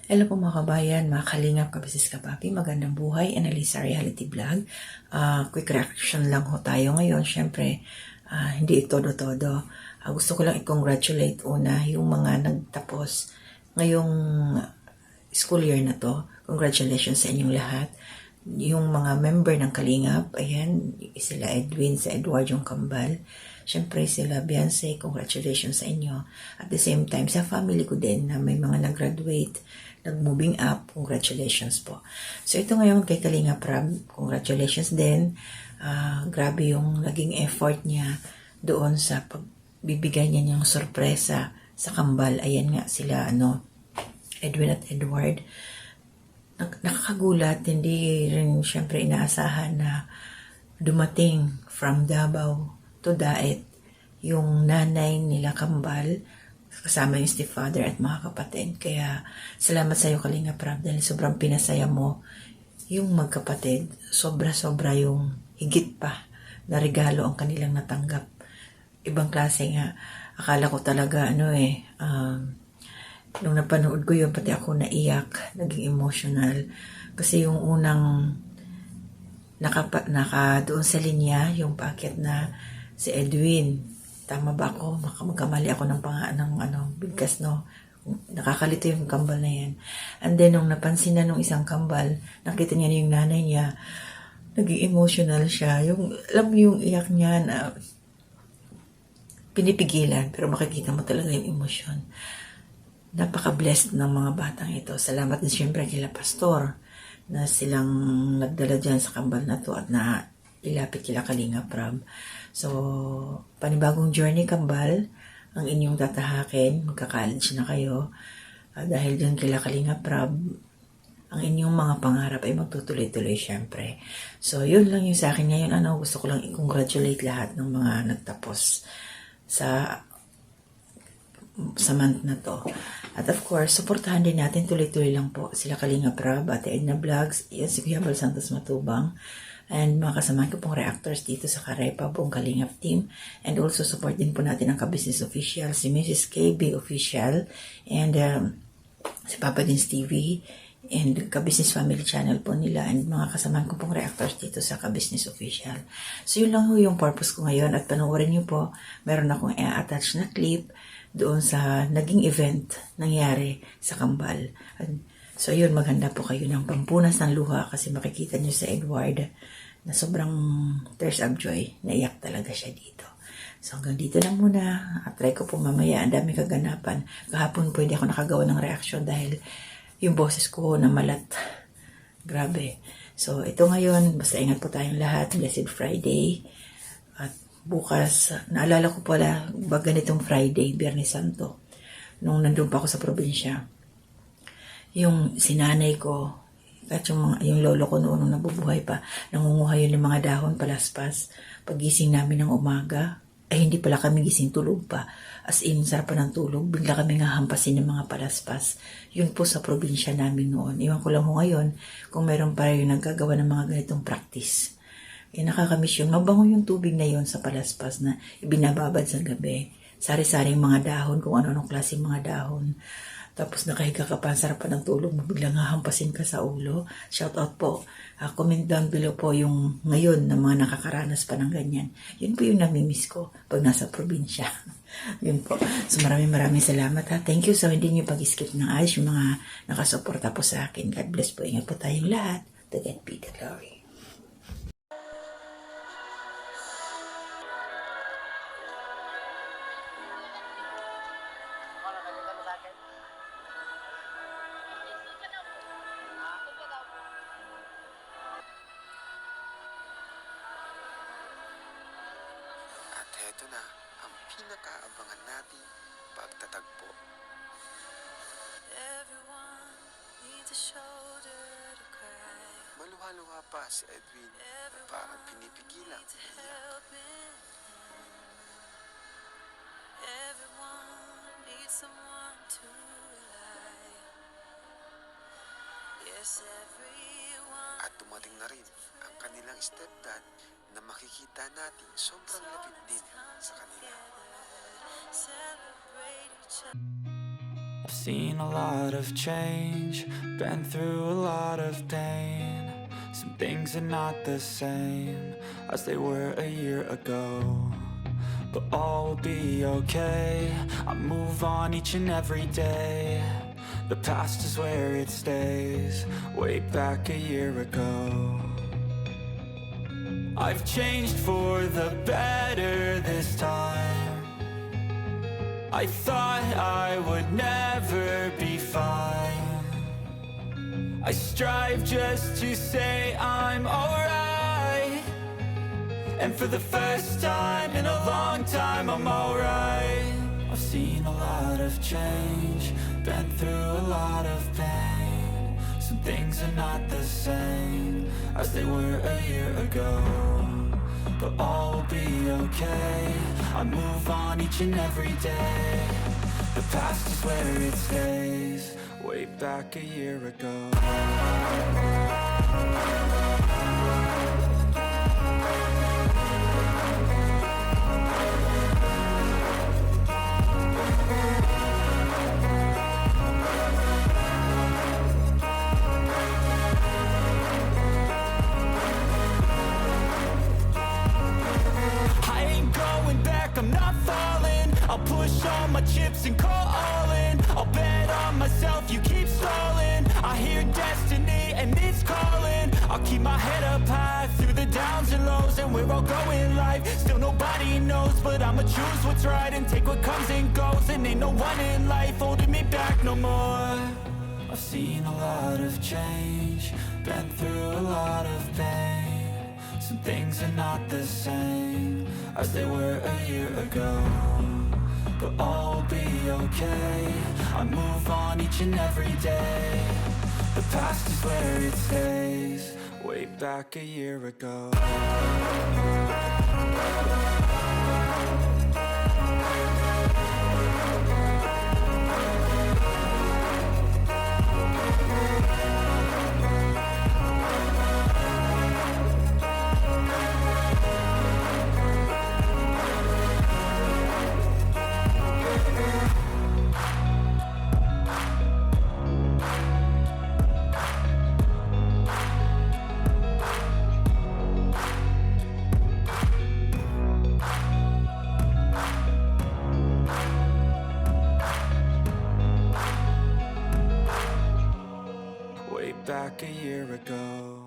Hello po mga kabayan, mga kalingap, kabisis kapapi, magandang buhay, Analisa Reality Vlog. Quick reaction lang ho tayo ngayon. Siyempre, hindi todo-todo. Gusto ko lang i-congratulate una yung mga nagtapos ngayong school year na to. Congratulations sa inyong lahat. Yung mga member ng Kalingap, ayan, sila Edwin, sa Edward yung kambal. Siyempre sila Beyonce, congratulations sa inyo. At the same time, sa family ko din na may mga nag-graduate, nag-moving up, congratulations po. So ito ngayon kay Kalinga Prab, congratulations din. Grabe yung naging effort niya doon sa pagbibigay niya niyang sorpresa sa kambal. Ayan nga sila, Edwin at Edward. Nakakagulat, hindi rin syempre inaasahan na dumating from Davao to Daet yung nanay nila kambal kasama yung stepfather at mga kapatid. Kaya salamat sa iyo Kalinga Prab dahil sobrang pinasaya mo yung magkapatid. Sobra-sobra yung higit pa na regalo ang kanilang natanggap. Ibang klase nga. Akala ko talaga nung napanood ko yun, pati ako naiyak, naging emotional. Kasi yung unang naka doon sa linya, yung paakyat na si Edwin. Tama ba ako? Magkamali ako ng bigkas, no? Nakakalito yung kambal na yan. And then, nung napansin na nung isang kambal, nakita niya yung nanay niya, naging emotional siya. Alam mo yung iyak niya na pinipigilan, pero makikita mo talaga yung emosyon. Napaka-blessed ng mga batang ito. Salamat din siyempre kila pastor na silang nagdala dyan sa kambal na to at na ilapit kila Kalinga Prab. So, panibagong journey kambal ang inyong tatahakin. Magka-college na kayo. Dahil dyan kila Kalinga Prab, ang inyong mga pangarap ay magtutuloy-tuloy siyempre. So, yun lang yung sa akin ngayon. Gusto ko lang i-congratulate lahat ng mga nagtapos sa month na to. At of course, supportahan din natin tuloy-tuloy lang po sila Kalinga Prab, Ate Edna Vlogs, yan si Kuya Bal Santos Matubang, and mga kasama ko pong reactors dito sa Karepa, buong Kalingap team. And also support din po natin ang Kabusiness Official, si Mrs. KB Official, and si Papa Dins TV, and Kabusiness Family Channel po nila, and mga kasama ko pong reactors dito sa Kabusiness Official. So yun lang yung purpose ko ngayon, at panoorin nyo po, meron akong i-attach na clip doon sa naging event nangyari sa kambal. So yun, maghanda po kayo ng pampunas ng luha kasi makikita nyo sa Edward na sobrang tears of joy. Naiyak talaga siya dito. So hanggang dito lang muna. At try ko po mamaya. Ang dami kaganapan. Kahapon po hindi ako nakagawa ng reaction dahil yung boses ko na malat. Grabe. So ito ngayon, basta ingat po tayong lahat. Blessed Friday. At bukas, naalala ko pala, ganitong Friday, Biyernes Santo, nung nandun pa ako sa probinsya, yung sinanay ko, at yung lolo ko noon nung nabubuhay pa, nangunguha yun ng mga dahon, palaspas. Pagising namin ng umaga, ay hindi pala kami gising, tulog pa. As in, sarap pa ng tulog, bigla kami nga hampasin ng mga palaspas. Yun po sa probinsya namin noon. Iwan ko lang ho ngayon, kung meron pa rin yung naggagawa ng mga ganitong practice. Nakakamiss yun. Mabango yung tubig na yun sa palaspas na ibinababad sa gabi. Sari-saring mga dahon, kung ano-anong klaseng mga dahon. Tapos nakahiga ka pa, sarap pa ng tulog mo, biglang hahampasin ka sa ulo. Shout out po. Comment down below po yung ngayon na mga nakakaranas pa ng ganyan. Yun po yung namimiss ko pag nasa probinsya. Yun po. So maraming salamat ha. Thank you sa hindi nyo pag-skip ng ayos yung mga nakasuporta po sa akin. God bless po. Ingat po tayong lahat. To God be the glory. Heto na ang pinakaabangan nating pagtatagpo. Maluha-luha pa si Edwin na parang pinipigilang umiyak. At dumating na rin ang kanilang stepdad na makikita natin sobrang lapit din sa kanila. I've seen a lot of change, been through a lot of pain. Some things are not the same as they were a year ago, but all will be okay. I move on each and every day. The past is where it stays, way back a year ago. I've changed for the better this time. I thought I would never be fine. I strive just to say I'm alright, and for the first time in a long time I'm alright. I've seen a lot of change, been through a lot of pain. Some things are not the same as they were a year ago, but all will be okay. I move on each and every day. The past is where it stays, way back a year ago. I'm not falling. I'll push all my chips and call all in. I'll bet on myself, you keep stalling. I hear destiny and it's calling. I'll keep my head up high through the downs and lows, and we're all going life. Still nobody knows, but I'ma choose what's right and take what comes and goes. And ain't no one in life holding me back no more. I've seen a lot of change, been through a lot of pain. Some things are not the same as they were a year ago, but all will be okay. I move on each and every day. The past is where it stays, way back a year ago. Back a year ago.